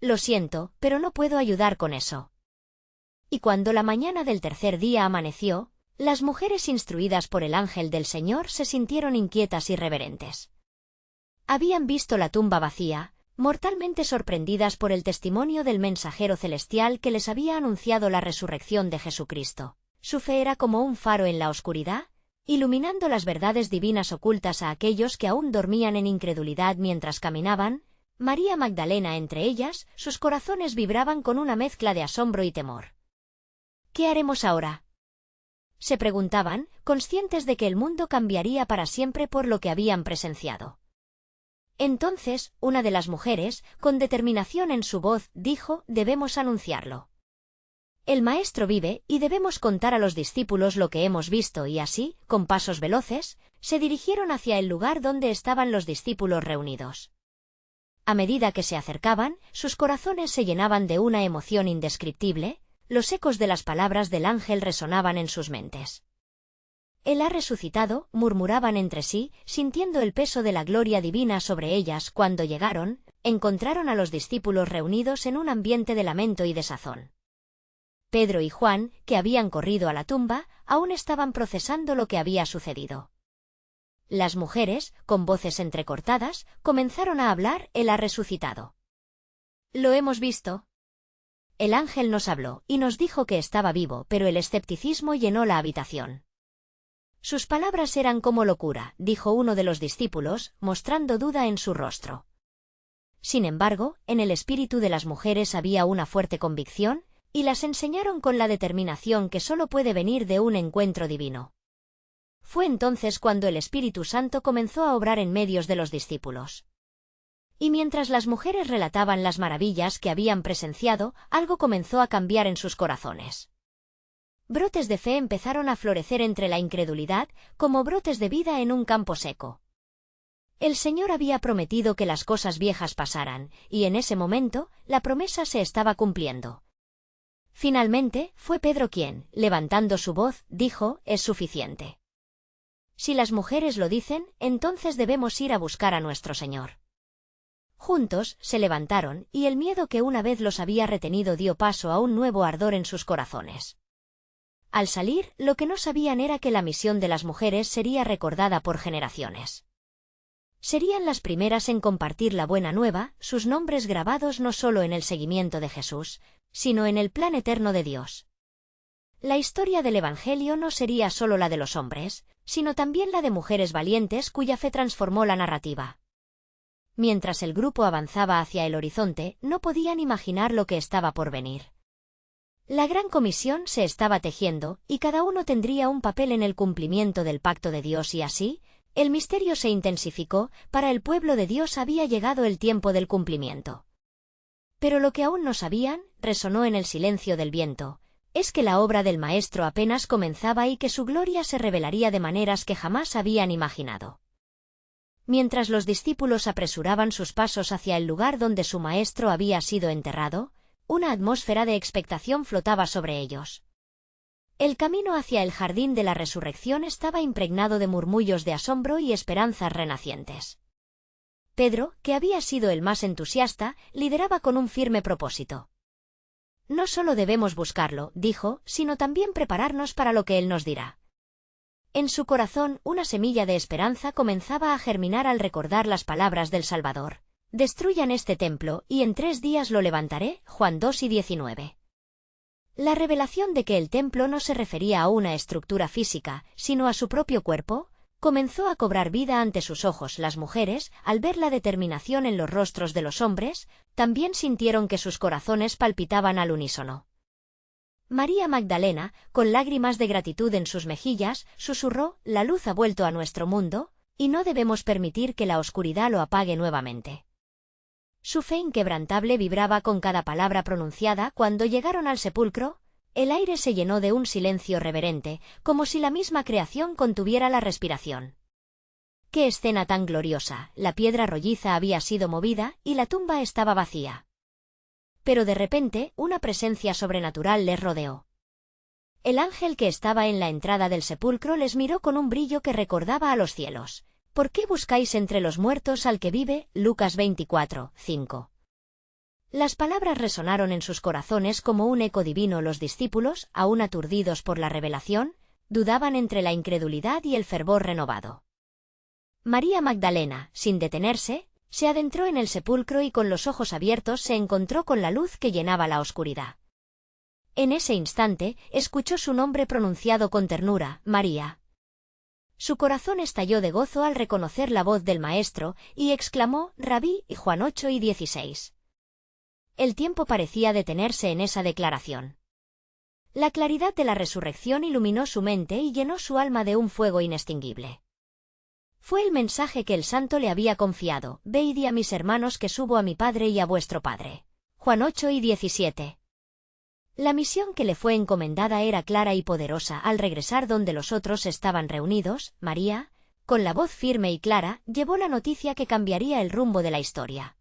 Lo siento, pero no puedo ayudar con eso. Y cuando la mañana del tercer día amaneció, las mujeres instruidas por el ángel del Señor se sintieron inquietas y reverentes. Habían visto la tumba vacía, mortalmente sorprendidas por el testimonio del mensajero celestial que les había anunciado la resurrección de Jesucristo. Su fe era como un faro en la oscuridad, iluminando las verdades divinas ocultas a aquellos que aún dormían en incredulidad mientras caminaban. María Magdalena entre ellas, sus corazones vibraban con una mezcla de asombro y temor. ¿Qué haremos ahora?, se preguntaban, conscientes de que el mundo cambiaría para siempre por lo que habían presenciado. Entonces, una de las mujeres, con determinación en su voz, dijo: «Debemos anunciarlo. El Maestro vive, y debemos contar a los discípulos lo que hemos visto», y así, con pasos veloces, se dirigieron hacia el lugar donde estaban los discípulos reunidos. A medida que se acercaban, sus corazones se llenaban de una emoción indescriptible. Los ecos de las palabras del ángel resonaban en sus mentes. «Él ha resucitado», murmuraban entre sí, sintiendo el peso de la gloria divina sobre ellas. Cuando llegaron, encontraron a los discípulos reunidos en un ambiente de lamento y desazón. Pedro y Juan, que habían corrido a la tumba, aún estaban procesando lo que había sucedido. Las mujeres, con voces entrecortadas, comenzaron a hablar: «Él ha resucitado. Lo hemos visto. El ángel nos habló y nos dijo que estaba vivo», pero el escepticismo llenó la habitación. «Sus palabras eran como locura», dijo uno de los discípulos, mostrando duda en su rostro. Sin embargo, en el espíritu de las mujeres había una fuerte convicción, y las enseñaron con la determinación que solo puede venir de un encuentro divino. Fue entonces cuando el Espíritu Santo comenzó a obrar en medio de los discípulos. Y mientras las mujeres relataban las maravillas que habían presenciado, algo comenzó a cambiar en sus corazones. Brotes de fe empezaron a florecer entre la incredulidad, como brotes de vida en un campo seco. El Señor había prometido que las cosas viejas pasaran, y en ese momento, la promesa se estaba cumpliendo. Finalmente, fue Pedro quien, levantando su voz, dijo: «Es suficiente. Si las mujeres lo dicen, entonces debemos ir a buscar a nuestro Señor». Juntos, se levantaron, y el miedo que una vez los había retenido dio paso a un nuevo ardor en sus corazones. Al salir, lo que no sabían era que la misión de las mujeres sería recordada por generaciones. Serían las primeras en compartir la buena nueva, sus nombres grabados no solo en el seguimiento de Jesús, sino en el plan eterno de Dios. La historia del Evangelio no sería solo la de los hombres, sino también la de mujeres valientes cuya fe transformó la narrativa. Mientras el grupo avanzaba hacia el horizonte, no podían imaginar lo que estaba por venir. La gran comisión se estaba tejiendo, y cada uno tendría un papel en el cumplimiento del pacto de Dios, y así, el misterio se intensificó. Para el pueblo de Dios había llegado el tiempo del cumplimiento. Pero lo que aún no sabían, resonó en el silencio del viento, es que la obra del Maestro apenas comenzaba y que su gloria se revelaría de maneras que jamás habían imaginado. Mientras los discípulos apresuraban sus pasos hacia el lugar donde su Maestro había sido enterrado, una atmósfera de expectación flotaba sobre ellos. El camino hacia el jardín de la resurrección estaba impregnado de murmullos de asombro y esperanzas renacientes. Pedro, que había sido el más entusiasta, lideraba con un firme propósito. «No solo debemos buscarlo», dijo, «sino también prepararnos para lo que Él nos dirá». En su corazón, una semilla de esperanza comenzaba a germinar al recordar las palabras del Salvador: «Destruyan este templo, y en 3 días lo levantaré», Juan 2:19. La revelación de que el templo no se refería a una estructura física, sino a su propio cuerpo, comenzó a cobrar vida ante sus ojos. Las mujeres, al ver la determinación en los rostros de los hombres, también sintieron que sus corazones palpitaban al unísono. María Magdalena, con lágrimas de gratitud en sus mejillas, susurró: «La luz ha vuelto a nuestro mundo, y no debemos permitir que la oscuridad lo apague nuevamente». Su fe inquebrantable vibraba con cada palabra pronunciada. Cuando llegaron al sepulcro, el aire se llenó de un silencio reverente, como si la misma creación contuviera la respiración. ¡Qué escena tan gloriosa! La piedra rolliza había sido movida, y la tumba estaba vacía. Pero de repente, una presencia sobrenatural les rodeó. El ángel que estaba en la entrada del sepulcro les miró con un brillo que recordaba a los cielos. «¿Por qué buscáis entre los muertos al que vive?», Lucas 24:5. Las palabras resonaron en sus corazones como un eco divino. Los discípulos, aún aturdidos por la revelación, dudaban entre la incredulidad y el fervor renovado. María Magdalena, sin detenerse, se adentró en el sepulcro y con los ojos abiertos se encontró con la luz que llenaba la oscuridad. En ese instante, escuchó su nombre pronunciado con ternura, María. Su corazón estalló de gozo al reconocer la voz del Maestro, y exclamó, Rabí, y Juan 8:16. El tiempo parecía detenerse en esa declaración. La claridad de la resurrección iluminó su mente y llenó su alma de un fuego inextinguible. Fue el mensaje que el santo le había confiado, ve y di a mis hermanos que subo a mi Padre y a vuestro Padre. Juan 8:17. La misión que le fue encomendada era clara y poderosa. Al regresar donde los otros estaban reunidos, María, con la voz firme y clara, llevó la noticia que cambiaría el rumbo de la historia.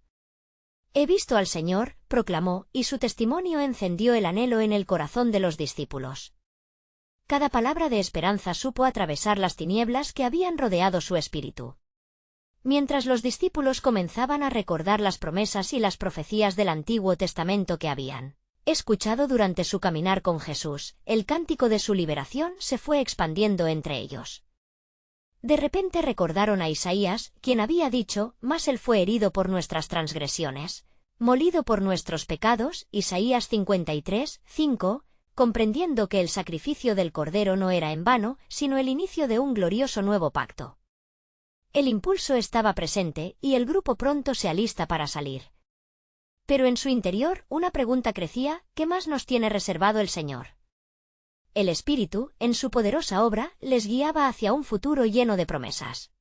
He visto al Señor, proclamó, y su testimonio encendió el anhelo en el corazón de los discípulos. Cada palabra de esperanza supo atravesar las tinieblas que habían rodeado su espíritu. Mientras los discípulos comenzaban a recordar las promesas y las profecías del Antiguo Testamento que habían escuchado durante su caminar con Jesús, el cántico de su liberación se fue expandiendo entre ellos. De repente recordaron a Isaías, quien había dicho, mas él fue herido por nuestras transgresiones, molido por nuestros pecados, Isaías 53:5, comprendiendo que el sacrificio del Cordero no era en vano, sino el inicio de un glorioso nuevo pacto. El impulso estaba presente, y el grupo pronto se alista para salir. Pero en su interior, una pregunta crecía, ¿qué más nos tiene reservado el Señor? El Espíritu, en su poderosa obra, les guiaba hacia un futuro lleno de promesas.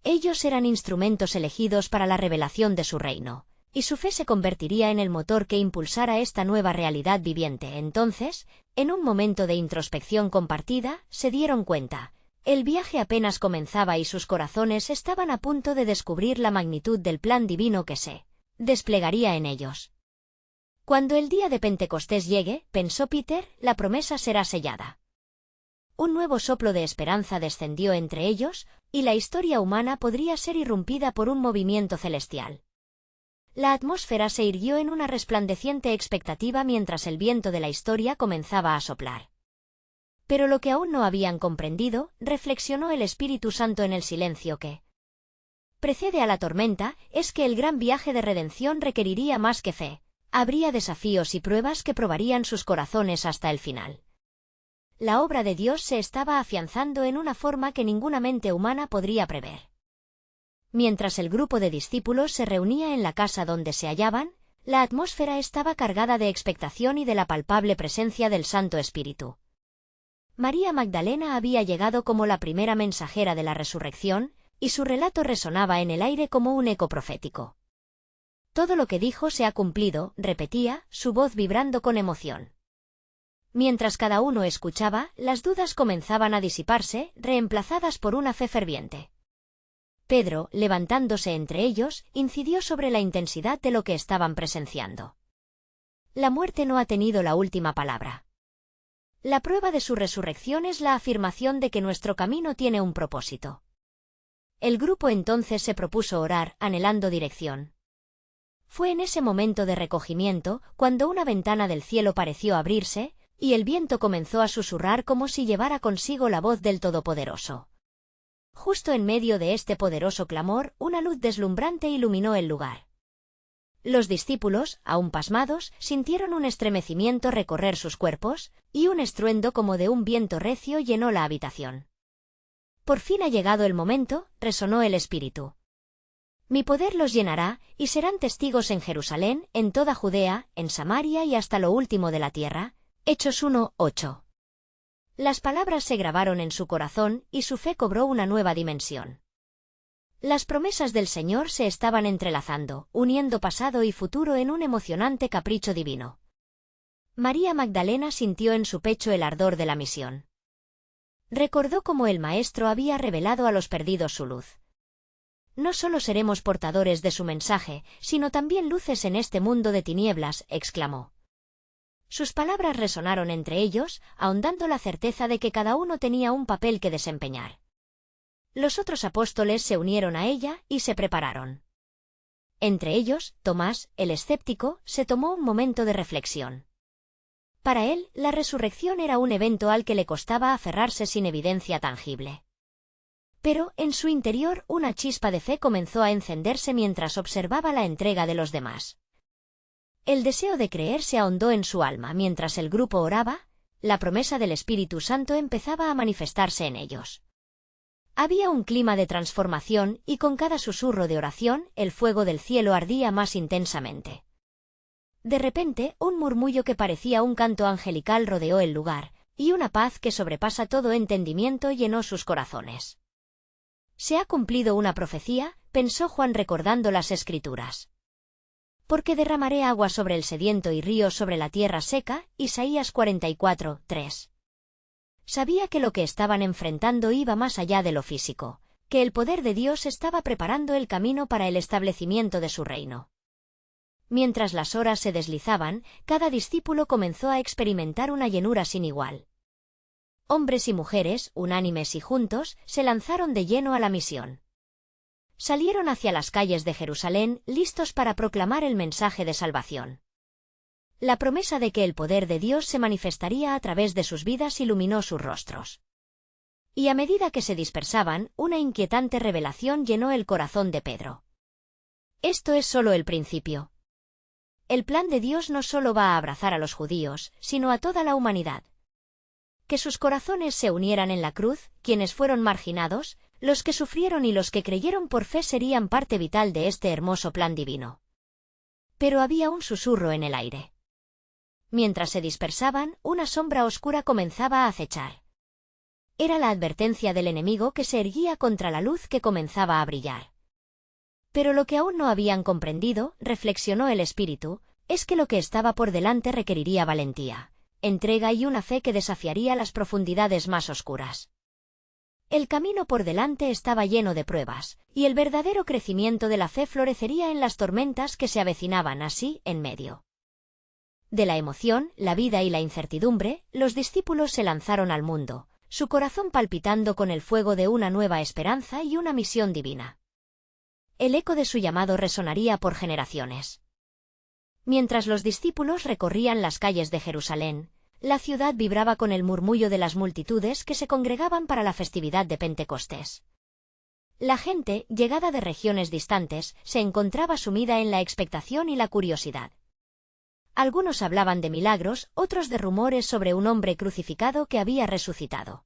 Ellos eran instrumentos elegidos para la revelación de su reino, y su fe se convertiría en el motor que impulsara esta nueva realidad viviente. Entonces, en un momento de introspección compartida, se dieron cuenta. El viaje apenas comenzaba y sus corazones estaban a punto de descubrir la magnitud del plan divino que se desplegaría en ellos. Cuando el día de Pentecostés llegue, pensó Peter, la promesa será sellada. Un nuevo soplo de esperanza descendió entre ellos, y la historia humana podría ser irrumpida por un movimiento celestial. La atmósfera se irguió en una resplandeciente expectativa mientras el viento de la historia comenzaba a soplar. Pero lo que aún no habían comprendido, reflexionó el Espíritu Santo en el silencio que precede a la tormenta, es que el gran viaje de redención requeriría más que fe. Habría desafíos y pruebas que probarían sus corazones hasta el final. La obra de Dios se estaba afianzando en una forma que ninguna mente humana podría prever. Mientras el grupo de discípulos se reunía en la casa donde se hallaban, la atmósfera estaba cargada de expectación y de la palpable presencia del Santo Espíritu. María Magdalena había llegado como la primera mensajera de la resurrección, y su relato resonaba en el aire como un eco profético. Todo lo que dijo se ha cumplido, repetía, su voz vibrando con emoción. Mientras cada uno escuchaba, las dudas comenzaban a disiparse, reemplazadas por una fe ferviente. Pedro, levantándose entre ellos, incidió sobre la intensidad de lo que estaban presenciando. La muerte no ha tenido la última palabra. La prueba de su resurrección es la afirmación de que nuestro camino tiene un propósito. El grupo entonces se propuso orar, anhelando dirección. Fue en ese momento de recogimiento, cuando una ventana del cielo pareció abrirse, y el viento comenzó a susurrar como si llevara consigo la voz del Todopoderoso. Justo en medio de este poderoso clamor, una luz deslumbrante iluminó el lugar. Los discípulos, aún pasmados, sintieron un estremecimiento recorrer sus cuerpos, y un estruendo como de un viento recio llenó la habitación. Por fin ha llegado el momento, resonó el Espíritu. Mi poder los llenará, y serán testigos en Jerusalén, en toda Judea, en Samaria y hasta lo último de la tierra. Hechos 1:8. Las palabras se grabaron en su corazón, y su fe cobró una nueva dimensión. Las promesas del Señor se estaban entrelazando, uniendo pasado y futuro en un emocionante capricho divino. María Magdalena sintió en su pecho el ardor de la misión. Recordó cómo el Maestro había revelado a los perdidos su luz. No solo seremos portadores de su mensaje, sino también luces en este mundo de tinieblas, exclamó. Sus palabras resonaron entre ellos, ahondando la certeza de que cada uno tenía un papel que desempeñar. Los otros apóstoles se unieron a ella y se prepararon. Entre ellos, Tomás, el escéptico, se tomó un momento de reflexión. Para él, la resurrección era un evento al que le costaba aferrarse sin evidencia tangible. Pero, en su interior, una chispa de fe comenzó a encenderse mientras observaba la entrega de los demás. El deseo de creer se ahondó en su alma mientras el grupo oraba, la promesa del Espíritu Santo empezaba a manifestarse en ellos. Había un clima de transformación y con cada susurro de oración, el fuego del cielo ardía más intensamente. De repente, un murmullo que parecía un canto angelical rodeó el lugar, y una paz que sobrepasa todo entendimiento llenó sus corazones. Se ha cumplido una profecía, pensó Juan recordando las Escrituras. Porque derramaré agua sobre el sediento y ríos sobre la tierra seca, Isaías 44, 3. Sabía que lo que estaban enfrentando iba más allá de lo físico, que el poder de Dios estaba preparando el camino para el establecimiento de su reino. Mientras las horas se deslizaban, cada discípulo comenzó a experimentar una llenura sin igual. Hombres y mujeres, unánimes y juntos, se lanzaron de lleno a la misión. Salieron hacia las calles de Jerusalén, listos para proclamar el mensaje de salvación. La promesa de que el poder de Dios se manifestaría a través de sus vidas iluminó sus rostros. Y a medida que se dispersaban, una inquietante revelación llenó el corazón de Pedro. Esto es solo el principio. El plan de Dios no solo va a abrazar a los judíos, sino a toda la humanidad. Que sus corazones se unieran en la cruz, quienes fueron marginados, los que sufrieron y los que creyeron por fe serían parte vital de este hermoso plan divino. Pero había un susurro en el aire. Mientras se dispersaban, una sombra oscura comenzaba a acechar. Era la advertencia del enemigo que se erguía contra la luz que comenzaba a brillar. Pero lo que aún no habían comprendido, reflexionó el Espíritu, es que lo que estaba por delante requeriría valentía, entrega y una fe que desafiaría las profundidades más oscuras. El camino por delante estaba lleno de pruebas, y el verdadero crecimiento de la fe florecería en las tormentas que se avecinaban así, en medio de la emoción, la vida y la incertidumbre, los discípulos se lanzaron al mundo, su corazón palpitando con el fuego de una nueva esperanza y una misión divina. El eco de su llamado resonaría por generaciones. Mientras los discípulos recorrían las calles de Jerusalén, la ciudad vibraba con el murmullo de las multitudes que se congregaban para la festividad de Pentecostés. La gente, llegada de regiones distantes, se encontraba sumida en la expectación y la curiosidad. Algunos hablaban de milagros, otros de rumores sobre un hombre crucificado que había resucitado.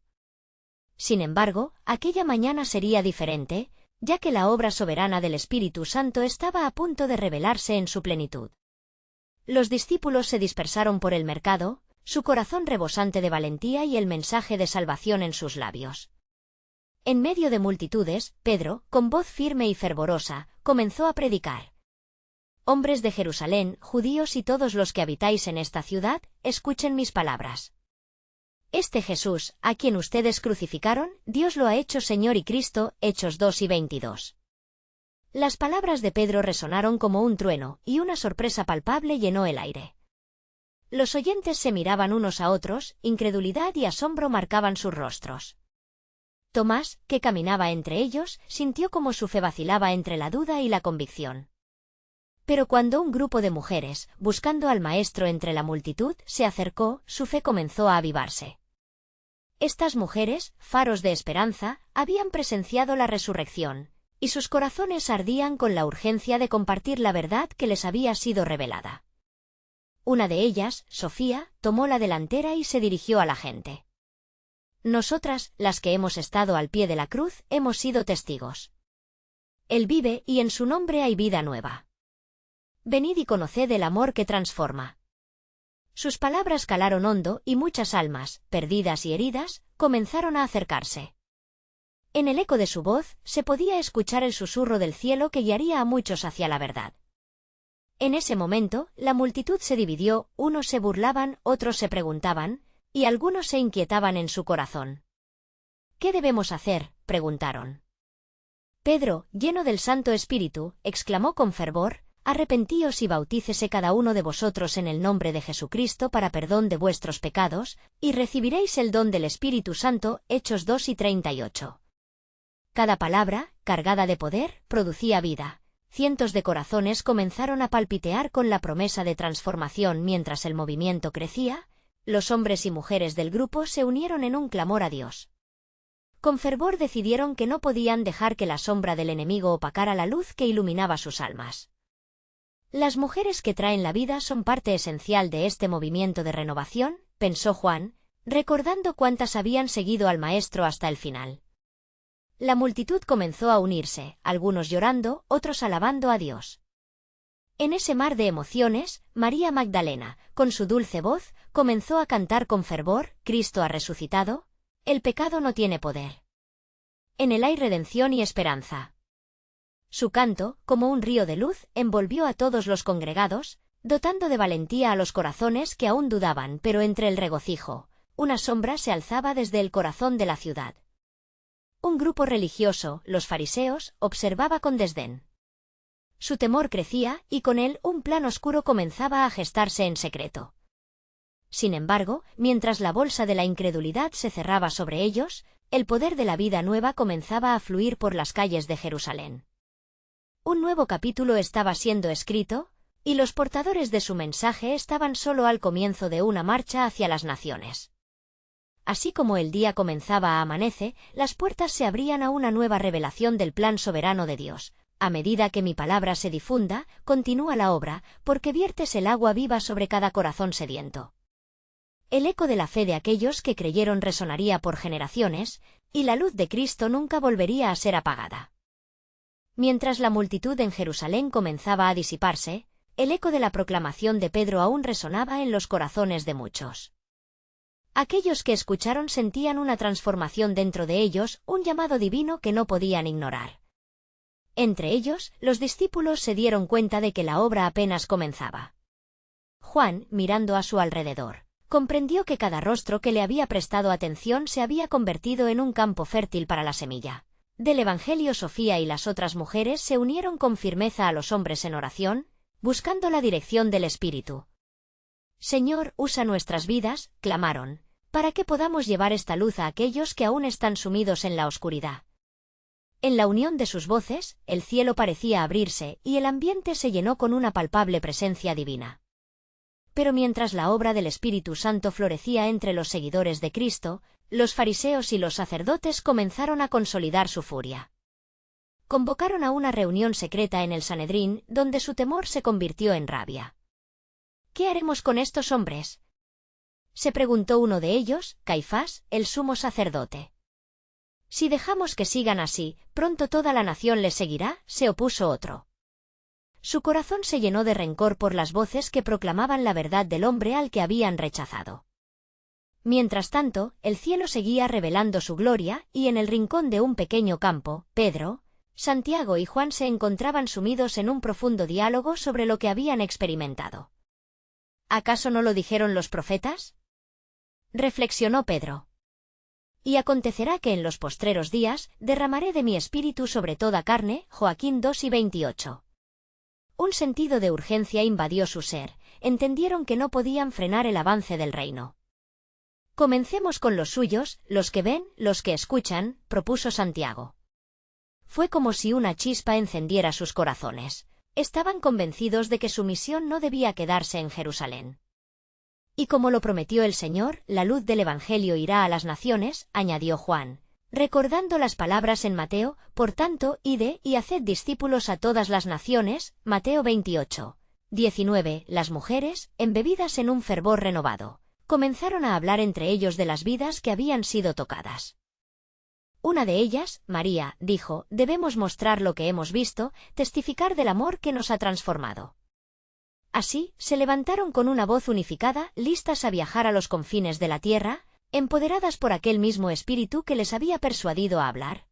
Sin embargo, aquella mañana sería diferente, ya que la obra soberana del Espíritu Santo estaba a punto de revelarse en su plenitud. Los discípulos se dispersaron por el mercado, su corazón rebosante de valentía y el mensaje de salvación en sus labios. En medio de multitudes, Pedro, con voz firme y fervorosa, comenzó a predicar. Hombres de Jerusalén, judíos y todos los que habitáis en esta ciudad, escuchen mis palabras. Este Jesús, a quien ustedes crucificaron, Dios lo ha hecho Señor y Cristo, Hechos 2 y 22. Las palabras de Pedro resonaron como un trueno, y una sorpresa palpable llenó el aire. Los oyentes se miraban unos a otros, incredulidad y asombro marcaban sus rostros. Tomás, que caminaba entre ellos, sintió como su fe vacilaba entre la duda y la convicción. Pero cuando un grupo de mujeres, buscando al Maestro entre la multitud, se acercó, su fe comenzó a avivarse. Estas mujeres, faros de esperanza, habían presenciado la resurrección, y sus corazones ardían con la urgencia de compartir la verdad que les había sido revelada. Una de ellas, Sofía, tomó la delantera y se dirigió a la gente. Nosotras, las que hemos estado al pie de la cruz, hemos sido testigos. Él vive y en su nombre hay vida nueva. Venid y conoced el amor que transforma. Sus palabras calaron hondo y muchas almas, perdidas y heridas, comenzaron a acercarse. En el eco de su voz, se podía escuchar el susurro del cielo que guiaría a muchos hacia la verdad. En ese momento, la multitud se dividió, unos se burlaban, otros se preguntaban, y algunos se inquietaban en su corazón. ¿Qué debemos hacer?, preguntaron. Pedro, lleno del Santo Espíritu, exclamó con fervor, arrepentíos y bautícese cada uno de vosotros en el nombre de Jesucristo para perdón de vuestros pecados, y recibiréis el don del Espíritu Santo, Hechos 2 y 38. Cada palabra, cargada de poder, producía vida, cientos de corazones comenzaron a palpitear con la promesa de transformación mientras el movimiento crecía. Los hombres y mujeres del grupo se unieron en un clamor a Dios. Con fervor decidieron que no podían dejar que la sombra del enemigo opacara la luz que iluminaba sus almas. Las mujeres que traen la vida son parte esencial de este movimiento de renovación, pensó Juan, recordando cuántas habían seguido al Maestro hasta el final. La multitud comenzó a unirse, algunos llorando, otros alabando a Dios. En ese mar de emociones, María Magdalena, con su dulce voz, comenzó a cantar con fervor: «Cristo ha resucitado, el pecado no tiene poder. En él hay redención y esperanza». Su canto, como un río de luz, envolvió a todos los congregados, dotando de valentía a los corazones que aún dudaban, pero entre el regocijo, una sombra se alzaba desde el corazón de la ciudad. Un grupo religioso, los fariseos, observaba con desdén. Su temor crecía, y con él un plan oscuro comenzaba a gestarse en secreto. Sin embargo, mientras la bolsa de la incredulidad se cerraba sobre ellos, el poder de la vida nueva comenzaba a fluir por las calles de Jerusalén. Un nuevo capítulo estaba siendo escrito, y los portadores de su mensaje estaban solo al comienzo de una marcha hacia las naciones. Así como el día comenzaba a amanecer, las puertas se abrían a una nueva revelación del plan soberano de Dios. A medida que mi palabra se difunda, continúa la obra, porque viertes el agua viva sobre cada corazón sediento. El eco de la fe de aquellos que creyeron resonaría por generaciones, y la luz de Cristo nunca volvería a ser apagada. Mientras la multitud en Jerusalén comenzaba a disiparse, el eco de la proclamación de Pedro aún resonaba en los corazones de muchos. Aquellos que escucharon sentían una transformación dentro de ellos, un llamado divino que no podían ignorar. Entre ellos, los discípulos se dieron cuenta de que la obra apenas comenzaba. Juan, mirando a su alrededor, comprendió que cada rostro que le había prestado atención se había convertido en un campo fértil para la semilla del Evangelio. Sofía y las otras mujeres se unieron con firmeza a los hombres en oración, buscando la dirección del Espíritu. «Señor, usa nuestras vidas», clamaron, «para que podamos llevar esta luz a aquellos que aún están sumidos en la oscuridad». En la unión de sus voces, el cielo parecía abrirse y el ambiente se llenó con una palpable presencia divina. Pero mientras la obra del Espíritu Santo florecía entre los seguidores de Cristo, los fariseos y los sacerdotes comenzaron a consolidar su furia. Convocaron a una reunión secreta en el Sanedrín, donde su temor se convirtió en rabia. «¿Qué haremos con estos hombres?», se preguntó uno de ellos, Caifás, el sumo sacerdote. «Si dejamos que sigan así, pronto toda la nación les seguirá», se opuso otro. Su corazón se llenó de rencor por las voces que proclamaban la verdad del hombre al que habían rechazado. Mientras tanto, el cielo seguía revelando su gloria, y en el rincón de un pequeño campo, Pedro, Santiago y Juan se encontraban sumidos en un profundo diálogo sobre lo que habían experimentado. ¿Acaso no lo dijeron los profetas?, reflexionó Pedro. «Y acontecerá que en los postreros días derramaré de mi espíritu sobre toda carne», Joaquín 2:28. Un sentido de urgencia invadió su ser, entendieron que no podían frenar el avance del reino. «Comencemos con los suyos, los que ven, los que escuchan», propuso Santiago. Fue como si una chispa encendiera sus corazones. Estaban convencidos de que su misión no debía quedarse en Jerusalén. «Y como lo prometió el Señor, la luz del Evangelio irá a las naciones», añadió Juan, recordando las palabras en Mateo: «Por tanto, id y haced discípulos a todas las naciones», Mateo 28:19. Las mujeres, embebidas en un fervor renovado, comenzaron a hablar entre ellos de las vidas que habían sido tocadas. Una de ellas, María, dijo: «Debemos mostrar lo que hemos visto, testificar del amor que nos ha transformado». Así, se levantaron con una voz unificada, listas a viajar a los confines de la tierra, empoderadas por aquel mismo espíritu que les había persuadido a hablar.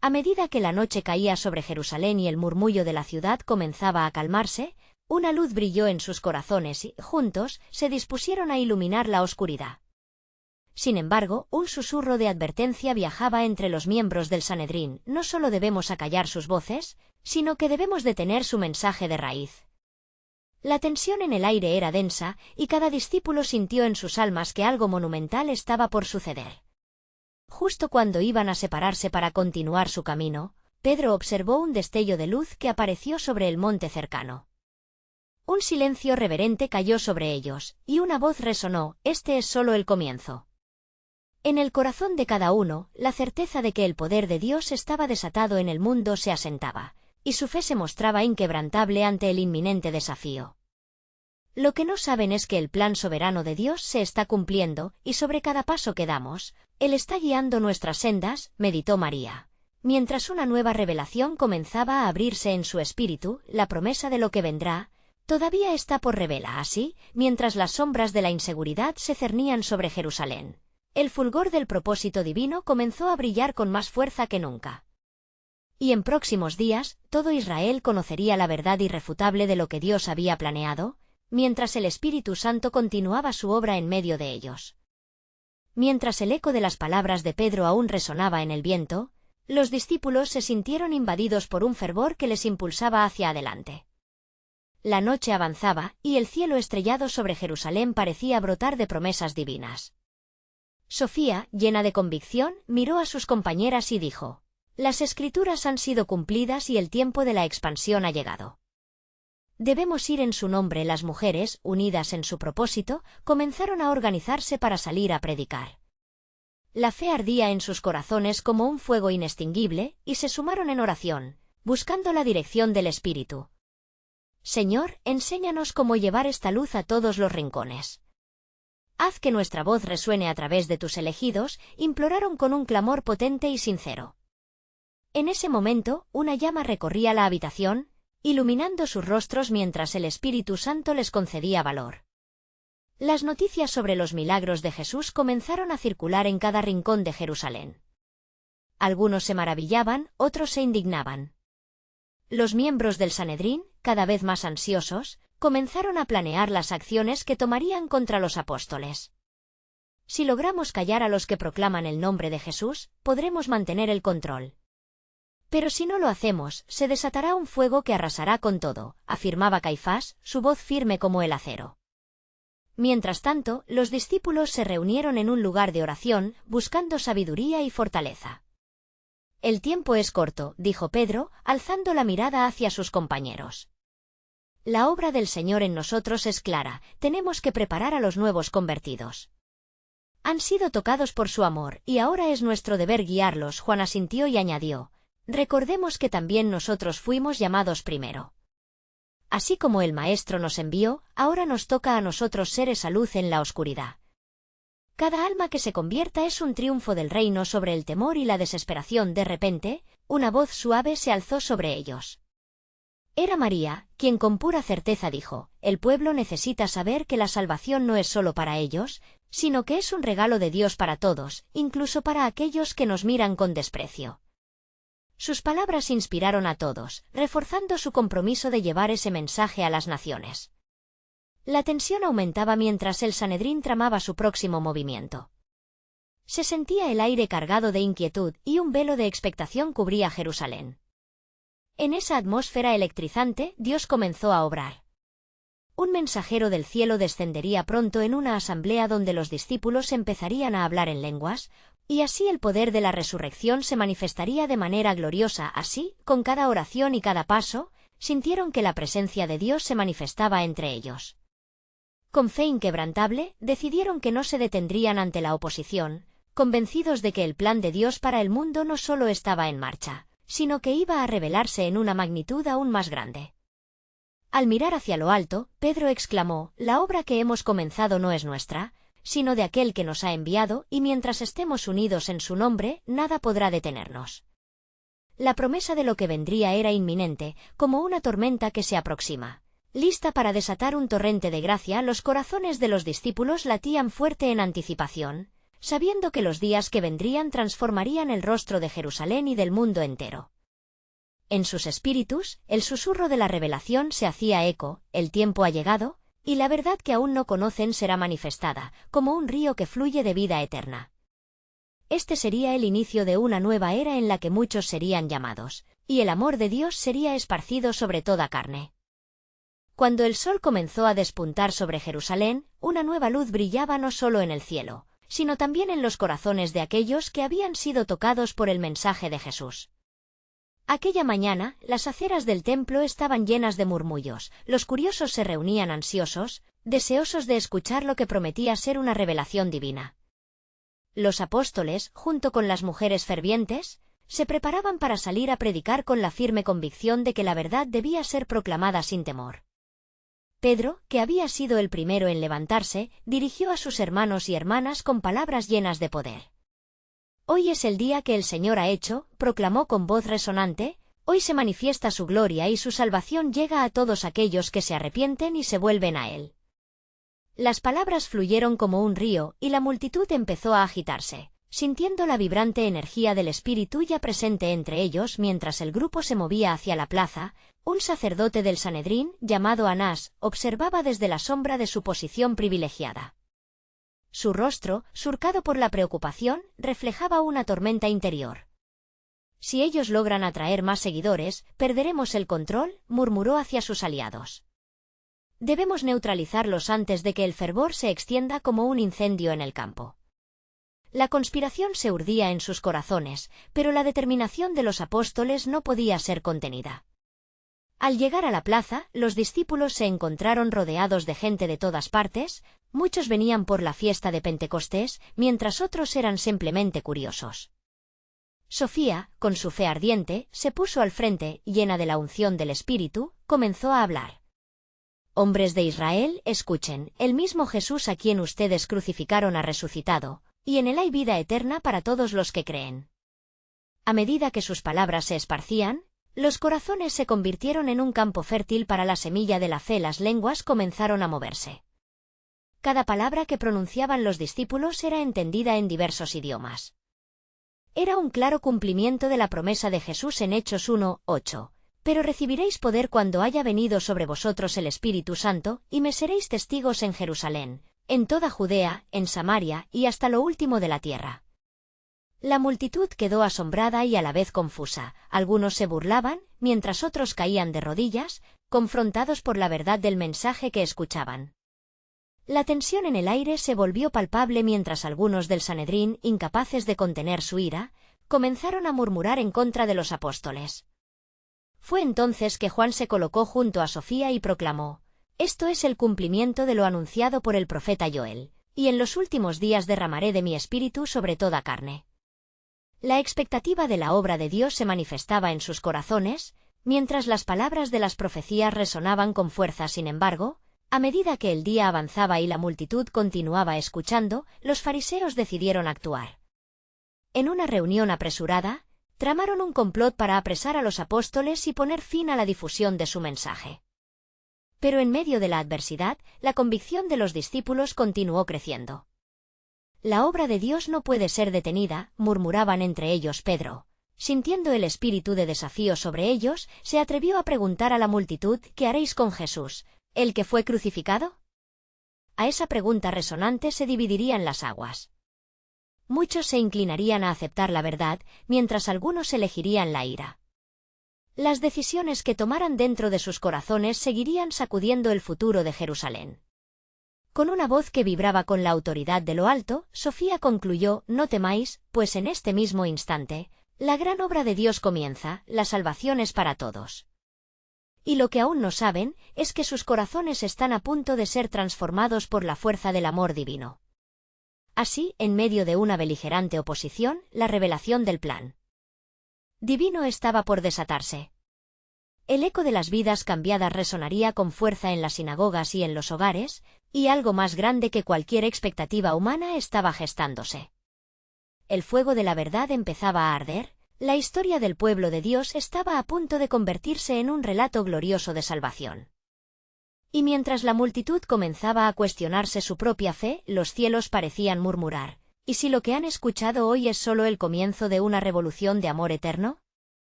A medida que la noche caía sobre Jerusalén y el murmullo de la ciudad comenzaba a calmarse, una luz brilló en sus corazones y, juntos, se dispusieron a iluminar la oscuridad. Sin embargo, un susurro de advertencia viajaba entre los miembros del Sanedrín: no solo debemos acallar sus voces, sino que debemos detener su mensaje de raíz. La tensión en el aire era densa, y cada discípulo sintió en sus almas que algo monumental estaba por suceder. Justo cuando iban a separarse para continuar su camino, Pedro observó un destello de luz que apareció sobre el monte cercano. Un silencio reverente cayó sobre ellos, y una voz resonó: «Este es solo el comienzo». En el corazón de cada uno, la certeza de que el poder de Dios estaba desatado en el mundo se asentaba, y su fe se mostraba inquebrantable ante el inminente desafío. Lo que no saben es que el plan soberano de Dios se está cumpliendo, y sobre cada paso que damos, Él está guiando nuestras sendas, meditó María. Mientras una nueva revelación comenzaba a abrirse en su espíritu, la promesa de lo que vendrá, todavía está por revelar. Así, mientras las sombras de la inseguridad se cernían sobre Jerusalén, el fulgor del propósito divino comenzó a brillar con más fuerza que nunca. Y en próximos días, todo Israel conocería la verdad irrefutable de lo que Dios había planeado, mientras el Espíritu Santo continuaba su obra en medio de ellos. Mientras el eco de las palabras de Pedro aún resonaba en el viento, los discípulos se sintieron invadidos por un fervor que les impulsaba hacia adelante. La noche avanzaba, y el cielo estrellado sobre Jerusalén parecía brotar de promesas divinas. Sofía, llena de convicción, miró a sus compañeras y dijo: «Las Escrituras han sido cumplidas y el tiempo de la expansión ha llegado. Debemos ir en su nombre». Las mujeres, unidas en su propósito, comenzaron a organizarse para salir a predicar. La fe ardía en sus corazones como un fuego inextinguible, y se sumaron en oración, buscando la dirección del Espíritu. «Señor, enséñanos cómo llevar esta luz a todos los rincones. Haz que nuestra voz resuene a través de tus elegidos», imploraron con un clamor potente y sincero. En ese momento, una llama recorría la habitación, iluminando sus rostros mientras el Espíritu Santo les concedía valor. Las noticias sobre los milagros de Jesús comenzaron a circular en cada rincón de Jerusalén. Algunos se maravillaban, otros se indignaban. Los miembros del Sanedrín, cada vez más ansiosos, comenzaron a planear las acciones que tomarían contra los apóstoles. Si logramos callar a los que proclaman el nombre de Jesús, podremos mantener el control. Pero si no lo hacemos, se desatará un fuego que arrasará con todo, afirmaba Caifás, su voz firme como el acero. Mientras tanto, los discípulos se reunieron en un lugar de oración, buscando sabiduría y fortaleza. «El tiempo es corto», dijo Pedro, alzando la mirada hacia sus compañeros. «La obra del Señor en nosotros es clara, tenemos que preparar a los nuevos convertidos. Han sido tocados por su amor, y ahora es nuestro deber guiarlos». Juan asintió y añadió: «Recordemos que también nosotros fuimos llamados primero. Así como el Maestro nos envió, ahora nos toca a nosotros ser esa luz en la oscuridad». Cada alma que se convierta es un triunfo del reino sobre el temor y la desesperación. De repente, una voz suave se alzó sobre ellos. Era María, quien con pura certeza dijo: «El pueblo necesita saber que la salvación no es solo para ellos, sino que es un regalo de Dios para todos, incluso para aquellos que nos miran con desprecio». Sus palabras inspiraron a todos, reforzando su compromiso de llevar ese mensaje a las naciones. La tensión aumentaba mientras el Sanedrín tramaba su próximo movimiento. Se sentía el aire cargado de inquietud, y un velo de expectación cubría Jerusalén. En esa atmósfera electrizante, Dios comenzó a obrar. Un mensajero del cielo descendería pronto en una asamblea donde los discípulos empezarían a hablar en lenguas, y así el poder de la resurrección se manifestaría de manera gloriosa. Así, con cada oración y cada paso, sintieron que la presencia de Dios se manifestaba entre ellos. Con fe inquebrantable, decidieron que no se detendrían ante la oposición, convencidos de que el plan de Dios para el mundo no solo estaba en marcha, sino que iba a revelarse en una magnitud aún más grande. Al mirar hacia lo alto, Pedro exclamó: «La obra que hemos comenzado no es nuestra, sino de aquel que nos ha enviado, y mientras estemos unidos en su nombre, nada podrá detenernos». La promesa de lo que vendría era inminente, como una tormenta que se aproxima. Lista para desatar un torrente de gracia, los corazones de los discípulos latían fuerte en anticipación, sabiendo que los días que vendrían transformarían el rostro de Jerusalén y del mundo entero. En sus espíritus, el susurro de la revelación se hacía eco: «El tiempo ha llegado, y la verdad que aún no conocen será manifestada, como un río que fluye de vida eterna». Este sería el inicio de una nueva era en la que muchos serían llamados, y el amor de Dios sería esparcido sobre toda carne. Cuando el sol comenzó a despuntar sobre Jerusalén, una nueva luz brillaba no solo en el cielo, sino también en los corazones de aquellos que habían sido tocados por el mensaje de Jesús. Aquella mañana, las aceras del templo estaban llenas de murmullos, los curiosos se reunían ansiosos, deseosos de escuchar lo que prometía ser una revelación divina. Los apóstoles, junto con las mujeres fervientes, se preparaban para salir a predicar con la firme convicción de que la verdad debía ser proclamada sin temor. Pedro, que había sido el primero en levantarse, dirigió a sus hermanos y hermanas con palabras llenas de poder. «Hoy es el día que el Señor ha hecho», proclamó con voz resonante, «hoy se manifiesta su gloria y su salvación llega a todos aquellos que se arrepienten y se vuelven a Él». Las palabras fluyeron como un río, y la multitud empezó a agitarse, sintiendo la vibrante energía del Espíritu ya presente entre ellos mientras el grupo se movía hacia la plaza. Un sacerdote del Sanedrín, llamado Anás, observaba desde la sombra de su posición privilegiada. Su rostro, surcado por la preocupación, reflejaba una tormenta interior. «Si ellos logran atraer más seguidores, perderemos el control», murmuró hacia sus aliados. «Debemos neutralizarlos antes de que el fervor se extienda como un incendio en el campo». La conspiración se urdía en sus corazones, pero la determinación de los apóstoles no podía ser contenida. Al llegar a la plaza, los discípulos se encontraron rodeados de gente de todas partes. Muchos venían por la fiesta de Pentecostés, mientras otros eran simplemente curiosos. Sofía, con su fe ardiente, se puso al frente, llena de la unción del Espíritu, comenzó a hablar. «Hombres de Israel, escuchen, el mismo Jesús a quien ustedes crucificaron ha resucitado, y en él hay vida eterna para todos los que creen». A medida que sus palabras se esparcían, los corazones se convirtieron en un campo fértil para la semilla de la fe. Las lenguas comenzaron a moverse. Cada palabra que pronunciaban los discípulos era entendida en diversos idiomas. Era un claro cumplimiento de la promesa de Jesús en Hechos 1:8. «Pero recibiréis poder cuando haya venido sobre vosotros el Espíritu Santo, y me seréis testigos en Jerusalén, en toda Judea, en Samaria y hasta lo último de la tierra». La multitud quedó asombrada y a la vez confusa. Algunos se burlaban, mientras otros caían de rodillas, confrontados por la verdad del mensaje que escuchaban. La tensión en el aire se volvió palpable mientras algunos del Sanedrín, incapaces de contener su ira, comenzaron a murmurar en contra de los apóstoles. Fue entonces que Juan se colocó junto a Sofía y proclamó: «Esto es el cumplimiento de lo anunciado por el profeta Joel, y en los últimos días derramaré de mi espíritu sobre toda carne». La expectativa de la obra de Dios se manifestaba en sus corazones, mientras las palabras de las profecías resonaban con fuerza. Sin embargo, a medida que el día avanzaba y la multitud continuaba escuchando, los fariseos decidieron actuar. En una reunión apresurada, tramaron un complot para apresar a los apóstoles y poner fin a la difusión de su mensaje. Pero en medio de la adversidad, la convicción de los discípulos continuó creciendo. «La obra de Dios no puede ser detenida», murmuraban entre ellos. Pedro, sintiendo el espíritu de desafío sobre ellos, se atrevió a preguntar a la multitud: «¿Qué haréis con Jesús, el que fue crucificado?». A esa pregunta resonante se dividirían las aguas. Muchos se inclinarían a aceptar la verdad, mientras algunos elegirían la ira. Las decisiones que tomaran dentro de sus corazones seguirían sacudiendo el futuro de Jerusalén. Con una voz que vibraba con la autoridad de lo alto, Sofía concluyó: «No temáis, pues en este mismo instante, la gran obra de Dios comienza, la salvación es para todos. Y lo que aún no saben, es que sus corazones están a punto de ser transformados por la fuerza del amor divino». Así, en medio de una beligerante oposición, la revelación del plan divino estaba por desatarse. El eco de las vidas cambiadas resonaría con fuerza en las sinagogas y en los hogares, y algo más grande que cualquier expectativa humana estaba gestándose. El fuego de la verdad empezaba a arder, la historia del pueblo de Dios estaba a punto de convertirse en un relato glorioso de salvación. Y mientras la multitud comenzaba a cuestionarse su propia fe, los cielos parecían murmurar: ¿y si lo que han escuchado hoy es solo el comienzo de una revolución de amor eterno?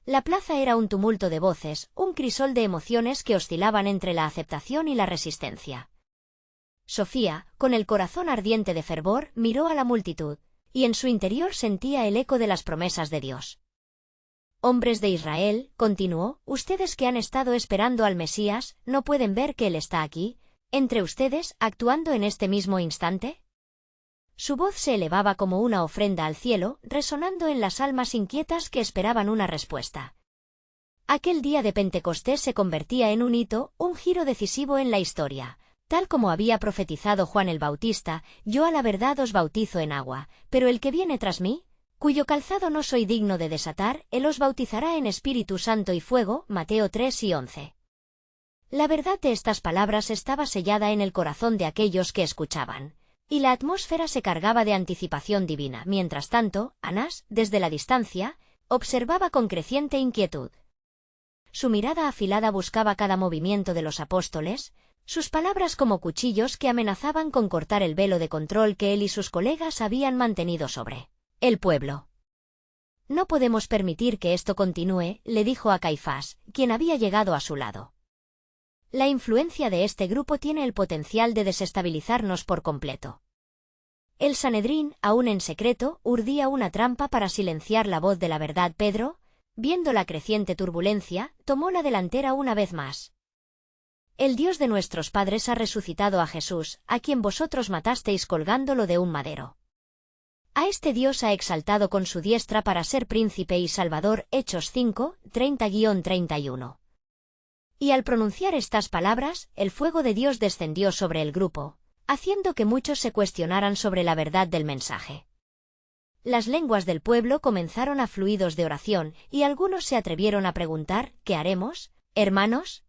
La plaza era un tumulto de voces, un crisol de emociones que oscilaban entre la aceptación y la resistencia. Sofía, con el corazón ardiente de fervor, miró a la multitud, y en su interior sentía el eco de las promesas de Dios. «Hombres de Israel», continuó, «ustedes que han estado esperando al Mesías, ¿no pueden ver que Él está aquí, entre ustedes, actuando en este mismo instante?» Su voz se elevaba como una ofrenda al cielo, resonando en las almas inquietas que esperaban una respuesta. Aquel día de Pentecostés se convertía en un hito, un giro decisivo en la historia. Tal como había profetizado Juan el Bautista, yo a la verdad os bautizo en agua, pero el que viene tras mí, cuyo calzado no soy digno de desatar, él os bautizará en Espíritu Santo y fuego. Mateo 3 y 11. La verdad de estas palabras estaba sellada en el corazón de aquellos que escuchaban, y la atmósfera se cargaba de anticipación divina. Mientras tanto, Anás, desde la distancia, observaba con creciente inquietud. Su mirada afilada buscaba cada movimiento de los apóstoles, sus palabras como cuchillos que amenazaban con cortar el velo de control que él y sus colegas habían mantenido sobre el pueblo. No podemos permitir que esto continúe, le dijo a Caifás, quien había llegado a su lado. La influencia de este grupo tiene el potencial de desestabilizarnos por completo. El Sanedrín, aún en secreto, urdía una trampa para silenciar la voz de la verdad. Pedro, viendo la creciente turbulencia, tomó la delantera una vez más. El Dios de nuestros padres ha resucitado a Jesús, a quien vosotros matasteis colgándolo de un madero. A este Dios ha exaltado con su diestra para ser príncipe y salvador. Hechos 5, 30-31. Y al pronunciar estas palabras, el fuego de Dios descendió sobre el grupo, haciendo que muchos se cuestionaran sobre la verdad del mensaje. Las lenguas del pueblo comenzaron a fluidos de oración, y algunos se atrevieron a preguntar, ¿qué haremos, hermanos?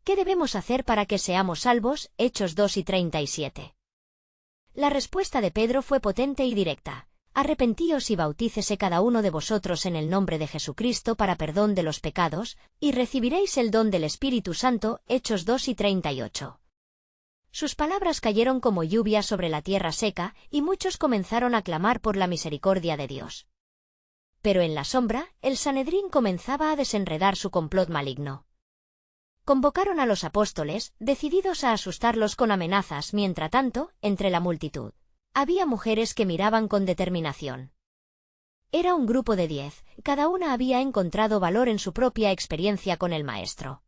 ¿Qué debemos hacer para que seamos salvos? Hechos 2 y 37. La respuesta de Pedro fue potente y directa. Arrepentíos y bautícese cada uno de vosotros en el nombre de Jesucristo para perdón de los pecados, y recibiréis el don del Espíritu Santo. Hechos 2 y 38. Sus palabras cayeron como lluvia sobre la tierra seca, y muchos comenzaron a clamar por la misericordia de Dios. Pero en la sombra, el Sanedrín comenzaba a desenredar su complot maligno. Convocaron a los apóstoles, decididos a asustarlos con amenazas. Mientras tanto, entre la multitud, había mujeres que miraban con determinación. Era un grupo de 10, cada una había encontrado valor en su propia experiencia con el Maestro.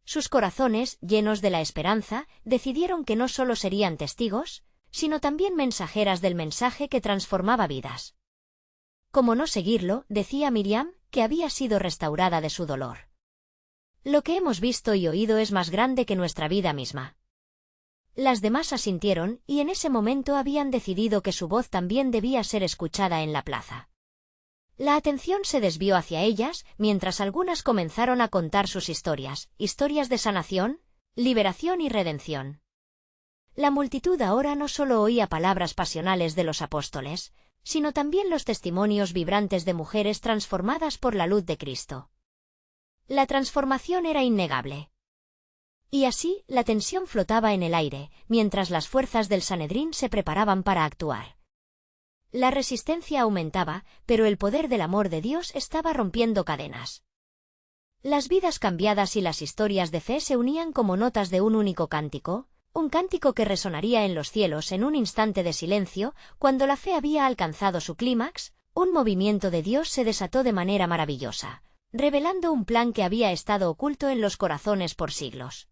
Sus corazones, llenos de la esperanza, decidieron que no solo serían testigos, sino también mensajeras del mensaje que transformaba vidas. ¿Cómo no seguirlo?, decía Miriam, que había sido restaurada de su dolor. Lo que hemos visto y oído es más grande que nuestra vida misma. Las demás asintieron, y en ese momento habían decidido que su voz también debía ser escuchada en la plaza. La atención se desvió hacia ellas, mientras algunas comenzaron a contar sus historias de sanación, liberación y redención. La multitud ahora no solo oía palabras pasionales de los apóstoles, sino también los testimonios vibrantes de mujeres transformadas por la luz de Cristo. La transformación era innegable. Y así, la tensión flotaba en el aire, mientras las fuerzas del Sanedrín se preparaban para actuar. La resistencia aumentaba, pero el poder del amor de Dios estaba rompiendo cadenas. Las vidas cambiadas y las historias de fe se unían como notas de un único cántico, un cántico que resonaría en los cielos en un instante de silencio. Cuando la fe había alcanzado su clímax, un movimiento de Dios se desató de manera maravillosa, revelando un plan que había estado oculto en los corazones por siglos.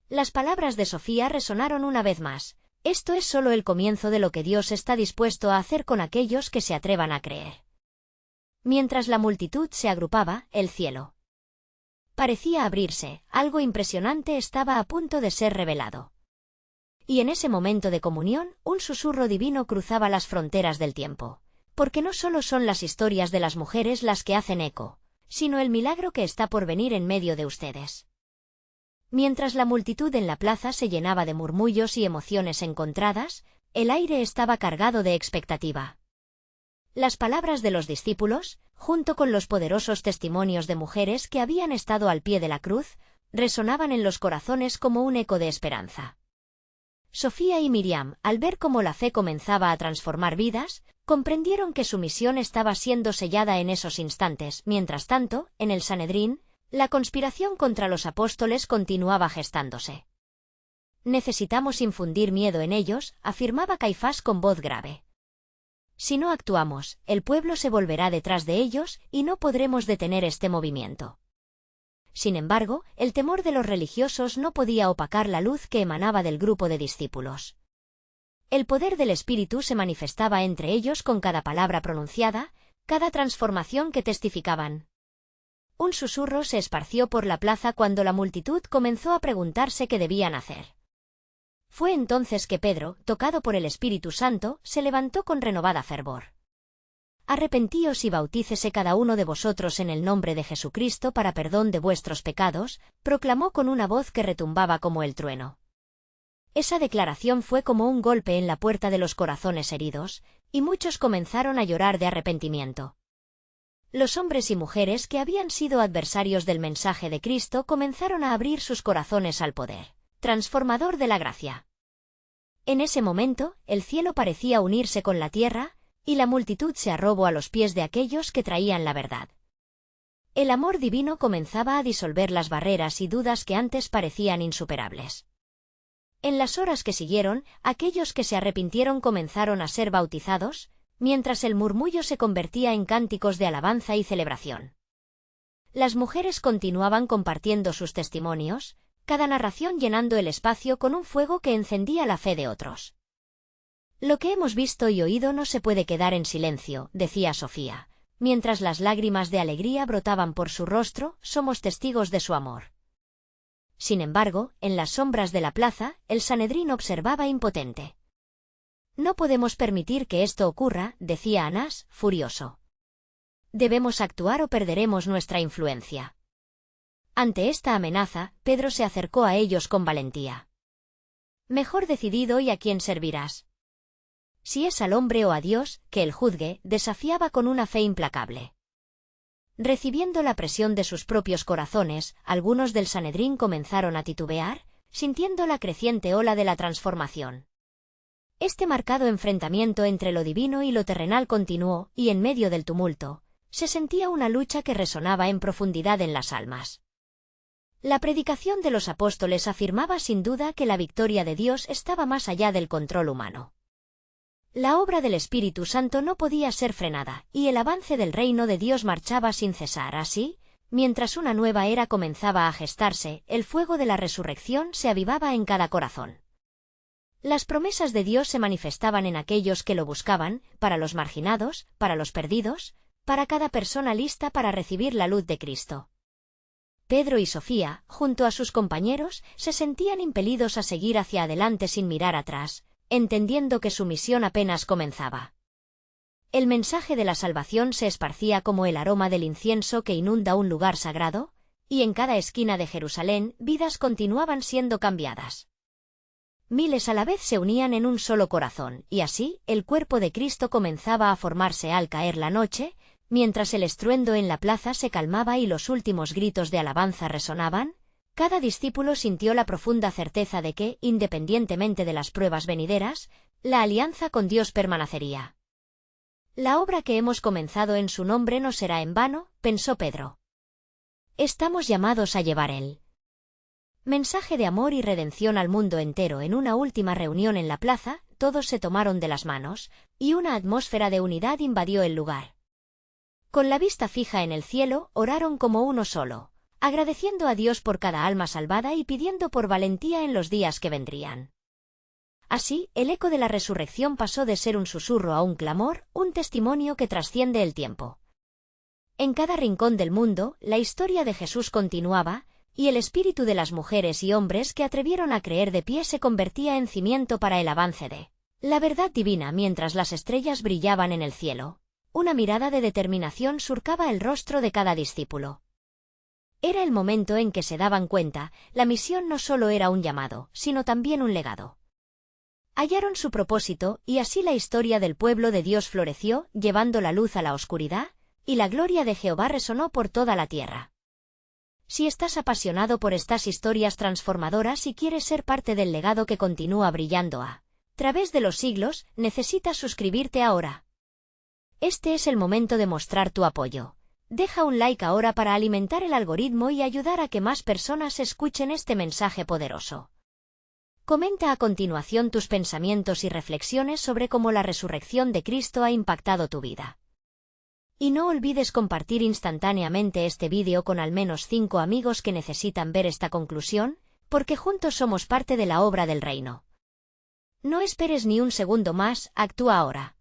Las palabras de Sofía resonaron una vez más. Esto es solo el comienzo de lo que Dios está dispuesto a hacer con aquellos que se atrevan a creer. Mientras la multitud se agrupaba, el cielo parecía abrirse, algo impresionante estaba a punto de ser revelado. Y en ese momento de comunión, un susurro divino cruzaba las fronteras del tiempo. Porque no solo son las historias de las mujeres las que hacen eco, sino el milagro que está por venir en medio de ustedes. Mientras la multitud en la plaza se llenaba de murmullos y emociones encontradas, el aire estaba cargado de expectativa. Las palabras de los discípulos, junto con los poderosos testimonios de mujeres que habían estado al pie de la cruz, resonaban en los corazones como un eco de esperanza. Sofía y Miriam, al ver cómo la fe comenzaba a transformar vidas, comprendieron que su misión estaba siendo sellada en esos instantes. Mientras tanto, en el Sanedrín, la conspiración contra los apóstoles continuaba gestándose. Necesitamos infundir miedo en ellos, afirmaba Caifás con voz grave. Si no actuamos, el pueblo se volverá detrás de ellos y no podremos detener este movimiento. Sin embargo, el temor de los religiosos no podía opacar la luz que emanaba del grupo de discípulos. El poder del Espíritu se manifestaba entre ellos con cada palabra pronunciada, cada transformación que testificaban. Un susurro se esparció por la plaza cuando la multitud comenzó a preguntarse qué debían hacer. Fue entonces que Pedro, tocado por el Espíritu Santo, se levantó con renovada fervor. Arrepentíos y bautícese cada uno de vosotros en el nombre de Jesucristo para perdón de vuestros pecados, proclamó con una voz que retumbaba como el trueno. Esa declaración fue como un golpe en la puerta de los corazones heridos, y muchos comenzaron a llorar de arrepentimiento. Los hombres y mujeres que habían sido adversarios del mensaje de Cristo comenzaron a abrir sus corazones al poder transformador de la gracia. En ese momento, el cielo parecía unirse con la tierra, y la multitud se arrobó a los pies de aquellos que traían la verdad. El amor divino comenzaba a disolver las barreras y dudas que antes parecían insuperables. En las horas que siguieron, aquellos que se arrepintieron comenzaron a ser bautizados, mientras el murmullo se convertía en cánticos de alabanza y celebración. Las mujeres continuaban compartiendo sus testimonios, cada narración llenando el espacio con un fuego que encendía la fe de otros. Lo que hemos visto y oído no se puede quedar en silencio, decía Sofía. Mientras las lágrimas de alegría brotaban por su rostro, somos testigos de su amor. Sin embargo, en las sombras de la plaza, el Sanedrín observaba impotente. No podemos permitir que esto ocurra, decía Anás, furioso. Debemos actuar o perderemos nuestra influencia. Ante esta amenaza, Pedro se acercó a ellos con valentía. Mejor decidido y a quién servirás. Si es al hombre o a Dios, que él juzgue, desafiaba con una fe implacable. Recibiendo la presión de sus propios corazones, algunos del Sanedrín comenzaron a titubear, sintiendo la creciente ola de la transformación. Este marcado enfrentamiento entre lo divino y lo terrenal continuó, y en medio del tumulto, se sentía una lucha que resonaba en profundidad en las almas. La predicación de los apóstoles afirmaba sin duda que la victoria de Dios estaba más allá del control humano. La obra del Espíritu Santo no podía ser frenada, y el avance del reino de Dios marchaba sin cesar. Así, mientras una nueva era comenzaba a gestarse, el fuego de la resurrección se avivaba en cada corazón. Las promesas de Dios se manifestaban en aquellos que lo buscaban, para los marginados, para los perdidos, para cada persona lista para recibir la luz de Cristo. Pedro y Sofía, junto a sus compañeros, se sentían impelidos a seguir hacia adelante sin mirar atrás, entendiendo que su misión apenas comenzaba. El mensaje de la salvación se esparcía como el aroma del incienso que inunda un lugar sagrado, y en cada esquina de Jerusalén vidas continuaban siendo cambiadas. Miles a la vez se unían en un solo corazón, y así, el cuerpo de Cristo comenzaba a formarse al caer la noche, mientras el estruendo en la plaza se calmaba y los últimos gritos de alabanza resonaban. Cada discípulo sintió la profunda certeza de que, independientemente de las pruebas venideras, la alianza con Dios permanecería. La obra que hemos comenzado en su nombre no será en vano, pensó Pedro. Estamos llamados a llevar el mensaje de amor y redención al mundo entero. En una última reunión en la plaza, todos se tomaron de las manos, y una atmósfera de unidad invadió el lugar. Con la vista fija en el cielo, oraron como uno solo, agradeciendo a Dios por cada alma salvada y pidiendo por valentía en los días que vendrían. Así, el eco de la resurrección pasó de ser un susurro a un clamor, un testimonio que trasciende el tiempo. En cada rincón del mundo, la historia de Jesús continuaba, y el espíritu de las mujeres y hombres que atrevieron a creer de pie se convertía en cimiento para el avance de la verdad divina. Mientras las estrellas brillaban en el cielo, una mirada de determinación surcaba el rostro de cada discípulo. Era el momento en que se daban cuenta, la misión no solo era un llamado, sino también un legado. Hallaron su propósito, y así la historia del pueblo de Dios floreció, llevando la luz a la oscuridad, y la gloria de Jehová resonó por toda la tierra. Si estás apasionado por estas historias transformadoras y quieres ser parte del legado que continúa brillando a través de los siglos, necesitas suscribirte ahora. Este es el momento de mostrar tu apoyo. Deja un like ahora para alimentar el algoritmo y ayudar a que más personas escuchen este mensaje poderoso. Comenta a continuación tus pensamientos y reflexiones sobre cómo la resurrección de Cristo ha impactado tu vida. Y no olvides compartir instantáneamente este vídeo con al menos 5 amigos que necesitan ver esta conclusión, porque juntos somos parte de la obra del reino. No esperes ni un segundo más, actúa ahora.